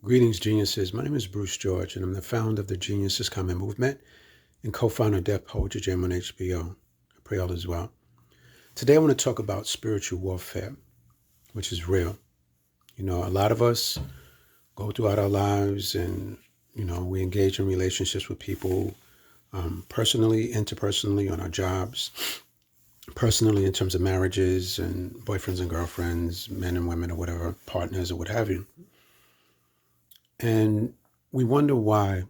Greetings, geniuses. My name is Bruce George, and I'm the founder of the Geniusiscommon movement and co-founder of Death Poetry Jam on HBO. I pray all is well. Today I want to talk about spiritual warfare, which is real. A lot of us go throughout our lives and, we engage in relationships with people personally, interpersonally, on our jobs, personally in terms of marriages and boyfriends and girlfriends, men and women or whatever, partners or what have you. And we wonder why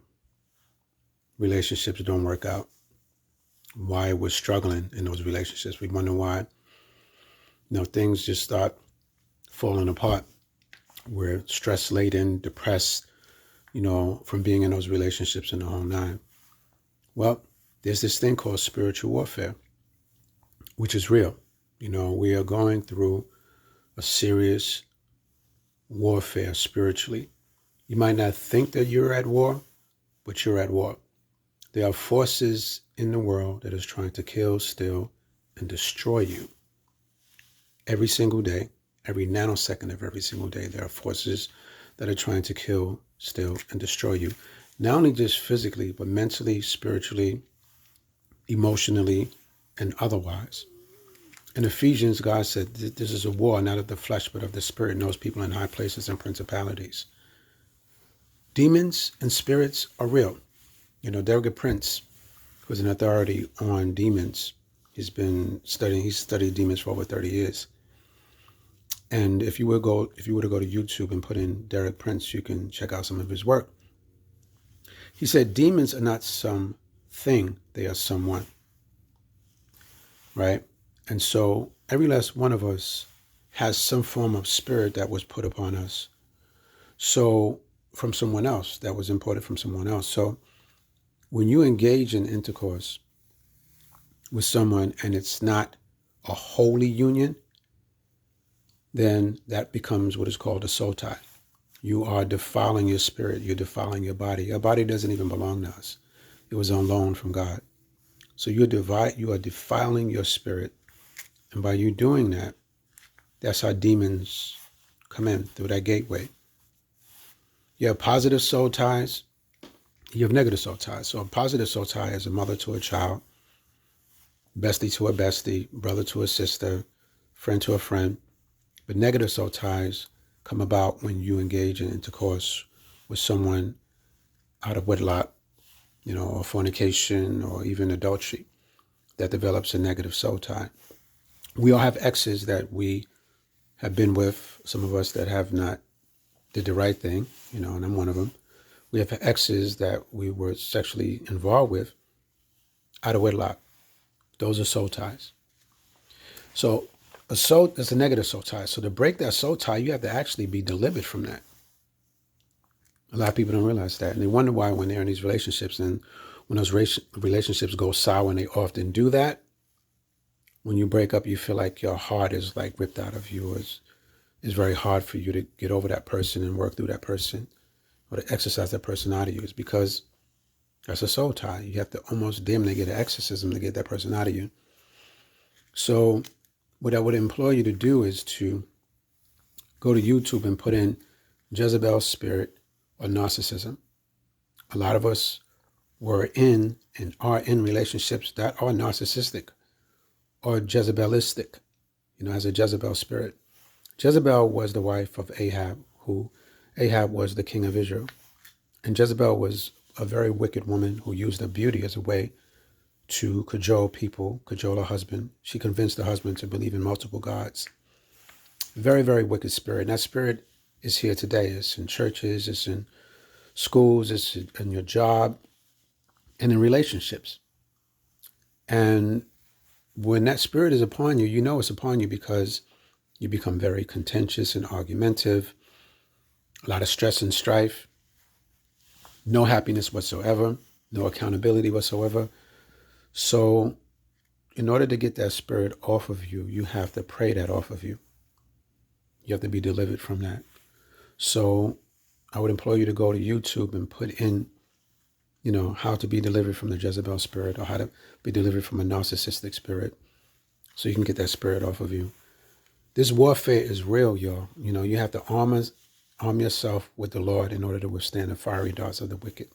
relationships don't work out, why we're struggling in those relationships. We wonder why, things just start falling apart. We're stress laden, depressed, from being in those relationships in the whole nine. Well, there's this thing called spiritual warfare, which is real. We are going through a serious warfare spiritually. You might not think that you're at war, but you're at war. There are forces in the world that is trying to kill, steal, and destroy you. Every single day, every nanosecond of every single day, there are forces that are trying to kill, steal, and destroy you. Not only just physically, but mentally, spiritually, emotionally, and otherwise. In Ephesians, God said, this is a war, not of the flesh, but of the spirit, and those people in high places and principalities. Demons and spirits are real. Derek Prince, who's an authority on demons, he's studied demons for over 30 years. And if you were to go to YouTube and put in Derek Prince, you can check out some of his work. He said demons are not something, they are someone. Right? And so every last one of us has some form of spirit that was put upon us. So from someone else, that was imported from someone else. So when you engage in intercourse with someone and it's not a holy union, then that becomes what is called a soul tie. You are defiling your spirit. You're defiling your body. Your body doesn't even belong to us. It was on loan from God. So you are defiling your spirit. And by you doing that, that's how demons come in through that gateway. You have positive soul ties. You have negative soul ties. So a positive soul tie is a mother to a child, bestie to a bestie, brother to a sister, friend to a friend. But negative soul ties come about when you engage in intercourse with someone out of wedlock, or fornication or even adultery. That develops a negative soul tie. We all have exes that we have been with, some of us that have not did the right thing, and I'm one of them. We have exes that we were sexually involved with out of wedlock. Those are soul ties. So that's a negative soul tie. So to break that soul tie, you have to actually be delivered from that. A lot of people don't realize that. And they wonder why when they're in these relationships and when those relationships go sour, and they often do that, when you break up, you feel like your heart is like ripped out of you. It's very hard for you to get over that person and work through that person or to exorcise that person out of you. It's because that's a soul tie. You have to almost damn near get an exorcism to get that person out of you. So what I would implore you to do is to go to YouTube and put in Jezebel spirit or narcissism. A lot of us were in and are in relationships that are narcissistic or Jezebelistic, as a Jezebel spirit. Jezebel was the wife of Ahab, Ahab was the king of Israel. And Jezebel was a very wicked woman who used her beauty as a way to cajole people, cajole her husband. She convinced her husband to believe in multiple gods. Very, very wicked spirit. And that spirit is here today. It's in churches, it's in schools, it's in your job, and in relationships. And when that spirit is upon you, you know it's upon you because you become very contentious and argumentative, a lot of stress and strife, no happiness whatsoever, no accountability whatsoever. So in order to get that spirit off of you, you have to pray that off of you. You have to be delivered from that. So I would implore you to go to YouTube and put in, how to be delivered from the Jezebel spirit or how to be delivered from a narcissistic spirit so you can get that spirit off of you. This warfare is real, y'all. You have to arm arm yourself with the Lord in order to withstand the fiery darts of the wicked.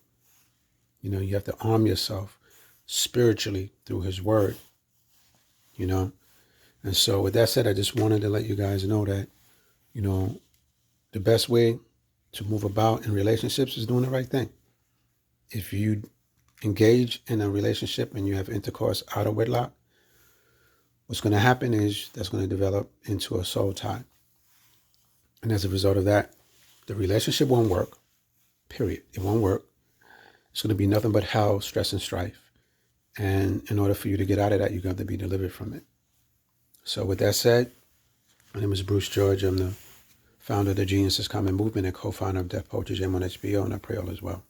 You know, you have to arm yourself spiritually through his word, you know. And so with that said, I just wanted to let you guys know that, you know, the best way to move about in relationships is doing the right thing. If you engage in a relationship and you have intercourse out of wedlock, what's going to happen is that's going to develop into a soul tie. And as a result of that, the relationship won't work, period. It won't work. It's going to be nothing but hell, stress, and strife. And in order for you to get out of that, you're going to have to be delivered from it. So with that said, my name is Bruce George. I'm the founder of the Geniusiscommon movement and co-founder of Death Poetry Jam on HBO, and I pray all is well.